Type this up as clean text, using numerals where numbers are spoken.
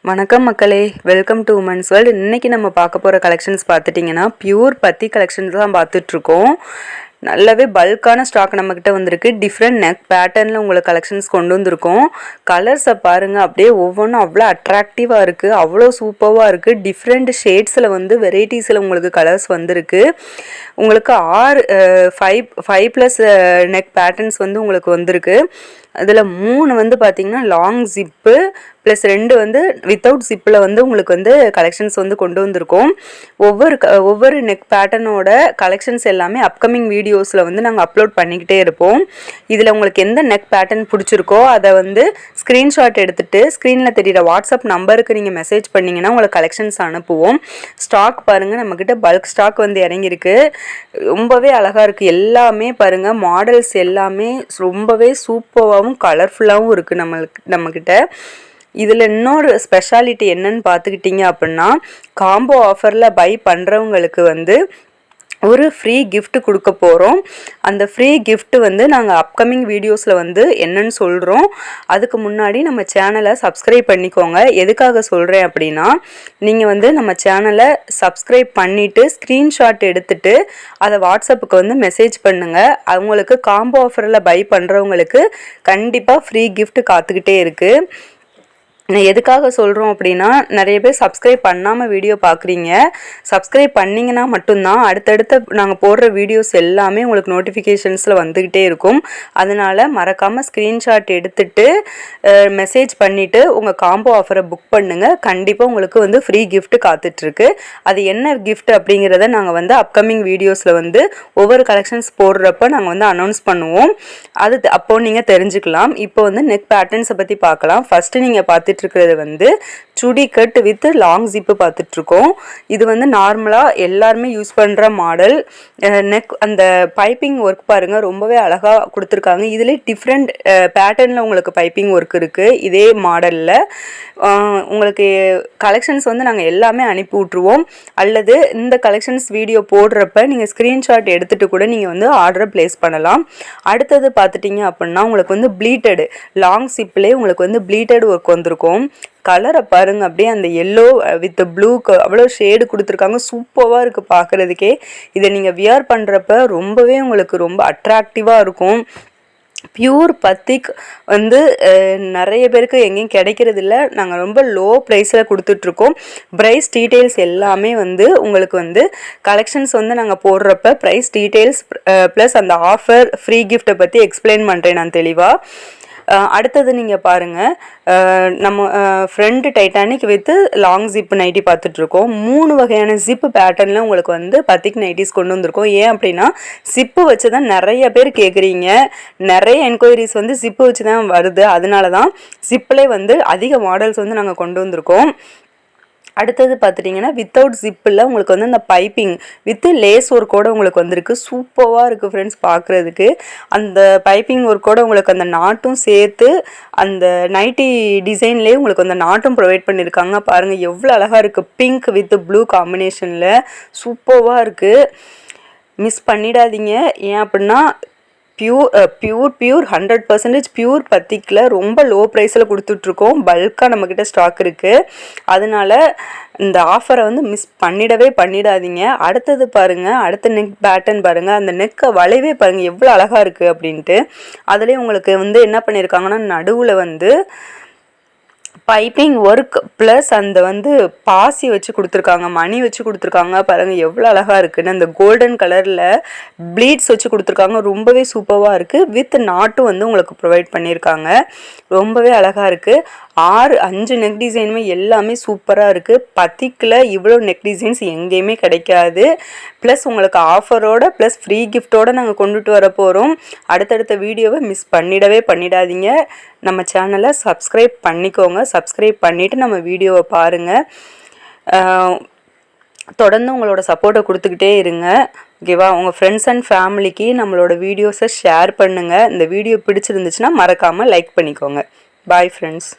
வணக்கம் மக்களே, welcome to women's world. இன்றைக்கி நம்ம பார்க்க போகிற கலெக்ஷன்ஸ் பார்த்துட்டிங்கன்னா பியூர் பத்தி கலெக்ஷன்ஸ் தான் பார்த்துட்ருக்கோம். நல்லாவே பல்கான ஸ்டாக் நம்மக்கிட்ட வந்திருக்கு. டிஃப்ரெண்ட் நெக் பேட்டர்னில் உங்களுக்கு கலெக்ஷன்ஸ் கொண்டு வந்திருக்கோம். கலர்ஸை பாருங்கள், அப்படியே ஒவ்வொன்றும் அவ்வளோ அட்ராக்டிவாக இருக்குது, அவ்வளோ சூப்பராக இருக்குது. டிஃப்ரெண்ட் ஷேட்ஸில் வெரைட்டிஸில் உங்களுக்கு கலர்ஸ் வந்திருக்கு. உங்களுக்கு ஃபைவ் ப்ளஸ் நெக் பேட்டர்ன்ஸ் உங்களுக்கு வந்திருக்கு. அதில் 3 பார்த்திங்கன்னா லாங் ஜிப்பு ப்ளஸ் 2 வித்தவுட் ஜிப்பில் உங்களுக்கு கலெக்ஷன்ஸ் கொண்டு வந்திருக்கோம். ஒவ்வொரு நெக் பேட்டர்னோட கலெக்ஷன்ஸ் எல்லாமே அப்கமிங் வீடியோஸில் நாங்கள் அப்லோட் பண்ணிக்கிட்டே இருப்போம். இதில் உங்களுக்கு எந்த நெக் பேட்டர்ன் பிடிச்சிருக்கோ அதை ஸ்க்ரீன்ஷாட் எடுத்துகிட்டு ஸ்க்ரீனில் தெரிகிற வாட்ஸ்அப் நம்பருக்கு நீங்கள் மெசேஜ் பண்ணிங்கன்னா உங்களுக்கு கலெக்ஷன்ஸ் அனுப்புவோம். ஸ்டாக் பாருங்கள், நம்மக்கிட்ட பல்க் ஸ்டாக் இறங்கியிருக்கு. ரொம்பவே அழகாக இருக்குது. எல்லாமே பாருங்கள், மாடல்ஸ் எல்லாமே ரொம்பவே சூப்பராகவும் கலர்ஃபுல்லாகவும் இருக்குது நம்மக்கிட்ட. இதில் இன்னொரு ஸ்பெஷாலிட்டி என்னன்னு பார்த்துக்கிட்டிங்க அப்படின்னா, காம்போ ஆஃபரில் பை பண்ணுறவங்களுக்கு ஒரு ஃப்ரீ கிஃப்ட் கொடுக்க போகிறோம். அந்த ஃப்ரீ கிஃப்ட் நாங்கள் அப்கமிங் வீடியோஸில் என்னன்னு சொல்கிறோம். அதுக்கு முன்னாடி நம்ம சேனலை சப்ஸ்கிரைப் பண்ணிக்கோங்க. எதுக்காக சொல்கிறேன் அப்படின்னா, நீங்கள் நம்ம சேனலை சப்ஸ்கிரைப் பண்ணிவிட்டு ஸ்க்ரீன்ஷாட் எடுத்துகிட்டு அதை வாட்ஸ்அப்புக்கு மெசேஜ் பண்ணுங்கள். அவங்களுக்கு காம்போ ஆஃபரில் பை பண்ணுறவங்களுக்கு கண்டிப்பாக ஃப்ரீ கிஃப்ட் காத்துக்கிட்டே இருக்குது. எதுக்காக சொல்கிறோம் அப்படின்னா, நிறைய பேர் சப்ஸ்கிரைப் பண்ணாமல் வீடியோ பார்க்குறீங்க. சப்ஸ்கிரைப் பண்ணிங்கன்னா மட்டும்தான் அடுத்தடுத்த நாங்கள் போடுற வீடியோஸ் எல்லாமே உங்களுக்கு நோட்டிஃபிகேஷன்ஸில் வந்துக்கிட்டே இருக்கும். அதனால் மறக்காமல் ஸ்க்ரீன்ஷாட் எடுத்துகிட்டு மெசேஜ் பண்ணிவிட்டு உங்கள் காம்போ ஆஃபரை புக் பண்ணுங்கள். கண்டிப்பாக உங்களுக்கு ஃப்ரீ கிஃப்ட் காத்துட்ருக்கு. அது என்ன கிஃப்ட் அப்படிங்கிறத நாங்கள் அப்கமிங் வீடியோஸில் ஒவ்வொரு கலெக்ஷன்ஸ் போடுறப்ப நாங்கள் அனௌன்ஸ் பண்ணுவோம். அது அப்போது நீங்கள் தெரிஞ்சுக்கலாம். இப்போ நெக் பேட்டர்ன்ஸை பற்றி பார்க்கலாம். ஃபஸ்ட்டு நீங்கள் பார்த்துட்டு இருக்கிறது சுடி கட் வித் லாங் ஜிப்பு பார்த்துட்ருக்கோம். இது நார்மலாக எல்லாருமே யூஸ் பண்ணுற மாடல். நெக் அந்த பைப்பிங் ஒர்க் பாருங்கள், ரொம்பவே அழகாக கொடுத்துருக்காங்க. இதில் டிஃப்ரெண்ட் பேட்டர்னில் உங்களுக்கு பைப்பிங் ஒர்க் இருக்குது. இதே மாடலில் உங்களுக்கு கலெக்ஷன்ஸ் நாங்கள் எல்லாமே அனுப்பி விட்ருவோம். அல்லது இந்த கலெக்ஷன்ஸ் வீடியோ போடுறப்ப நீங்கள் ஸ்க்ரீன்ஷாட் எடுத்துகிட்டு கூட நீங்கள் ஆர்டரை ப்ளேஸ் பண்ணலாம். அடுத்தது பார்த்துட்டிங்க அப்படின்னா, உங்களுக்கு ப்ளீட்டடு லாங் ஜிப்லேயே உங்களுக்கு ப்ளீட்டட் ஒர்க் வந்திருக்கும். கலரை பாருங்க, அப்படியே அந்த எல்லோ வித் ப்ளூக்கு அவ்வளோ ஷேடு கொடுத்துருக்காங்க. சூப்பராக இருக்குது பார்க்குறதுக்கே. இதை நீங்கள் வியர் பண்ணுறப்ப ரொம்பவே உங்களுக்கு ரொம்ப அட்ராக்டிவாக இருக்கும். பியூர் பத்திக் நிறைய பேருக்கு எங்கேயும் கிடைக்கிறது இல்லை. நாங்கள் ரொம்ப லோ ப்ரைஸில் கொடுத்துட்ருக்கோம். ப்ரைஸ் டீட்டெயில்ஸ் எல்லாமே உங்களுக்கு கலெக்ஷன்ஸ் நாங்கள் போடுறப்ப ப்ரைஸ் டீட்டெயில்ஸ் ப்ளஸ் அந்த ஆஃபர் ஃப்ரீ கிஃப்ட்டை பற்றி எக்ஸ்பிளைன் பண்ணுறேன் நான் தெளிவாக. அடுத்தது நீங்கள் பாருங்கள், நம்ம friend Titanic with long zip nighty பார்த்துட்ருக்கோம். 3 வகையான ஜிப்பு பேட்டர்னில் உங்களுக்கு பத்திக் நைட்டிஸ் கொண்டு வந்திருக்கோம். ஏன் அப்படின்னா, ஜிப்பு வச்சு தான் நிறைய பேர் கேட்குறீங்க. நிறைய என்கொயரிஸ் ஜிப்பு வச்சு தான் வருது. அதனால தான் ஜிப்பில் அதிக மாடல்ஸ் நாங்கள் கொண்டு வந்திருக்கோம். அடுத்தது பார்த்துட்டிங்கன்னா, வித்தவுட் ஜிப்பில் உங்களுக்கு அந்த பைப்பிங் வித் லேஸ் ஒர்க்கோடு உங்களுக்கு வந்திருக்கு. சூப்பராக இருக்குது ஃப்ரெண்ட்ஸ் பார்க்குறதுக்கு. அந்த பைப்பிங் ஒர்க்கோடு உங்களுக்கு அந்த நாட்டும் சேர்த்து அந்த நைட்டி டிசைன்லேயே உங்களுக்கு அந்த நாட்டும் ப்ரொவைட் பண்ணியிருக்காங்க. பாருங்கள் எவ்வளோ அழகாக இருக்குது. பிங்க் வித் ப்ளூ காம்பினேஷனில் சூப்பராக இருக்குது. மிஸ் பண்ணிடாதீங்க. ஏன் அப்படின்னா, பியூர் 100% பியூர் பத்திக்கில் ரொம்ப லோ ப்ரைஸில் கொடுத்துட்ருக்கோம். பல்காக நம்மக்கிட்ட ஸ்டாக் இருக்குது. அதனால் இந்த ஆஃபரை மிஸ் பண்ணிடாதீங்க. அடுத்தது பாருங்கள், அடுத்த நெக் பேட்டர்ன் பாருங்கள். அந்த நெக்கை வளைவே பாருங்கள் எவ்வளோ அழகாக இருக்குது அப்படின்ட்டு. அதுலேயே உங்களுக்கு என்ன பண்ணியிருக்காங்கன்னா, நடுவில் பைப்பிங் ஒர்க் ப்ளஸ் அந்த பாசி வச்சு கொடுத்துருக்காங்க, மணி வச்சு கொடுத்துருக்காங்க. பாருங்கள் எவ்வளோ அழகாக இருக்குன்னு. அந்த கோல்டன் கலரில் ப்ளீட்ஸ் வச்சு கொடுத்துருக்காங்க. ரொம்பவே சூப்பராக இருக்குது. வித் நாட்டும் உங்களுக்கு ப்ரொவைட் பண்ணியிருக்காங்க. ரொம்பவே அழகாக இருக்குது. 5 நெக் டிசைனுமே எல்லாமே சூப்பராக இருக்குது. பத்திக்கில் இவ்வளோ நெக் டிசைன்ஸ் எங்கேயுமே கிடைக்காது. ப்ளஸ் உங்களுக்கு ஆஃபரோட ப்ளஸ் ஃப்ரீ கிஃப்டோடு நாங்கள் கொண்டுட்டு வர போகிறோம். அடுத்தடுத்த வீடியோவை மிஸ் பண்ணிடாதீங்க. நம்ம சேனலை சப்ஸ்கிரைப் பண்ணிக்கோங்க. சப்ஸ்கிரைப் பண்ணிவிட்டு நம்ம வீடியோவை பாருங்கள். தொடர்ந்து உங்களோட சப்போர்ட்டை கொடுத்துக்கிட்டே இருங்க. ஓகேவா? உங்கள் ஃப்ரெண்ட்ஸ் அண்ட் ஃபேமிலிக்கு நம்மளோட வீடியோஸை ஷேர் பண்ணுங்கள். இந்த வீடியோ பிடிச்சிருந்துச்சுன்னா மறக்காமல் லைக் பண்ணிக்கோங்க. Bye friends.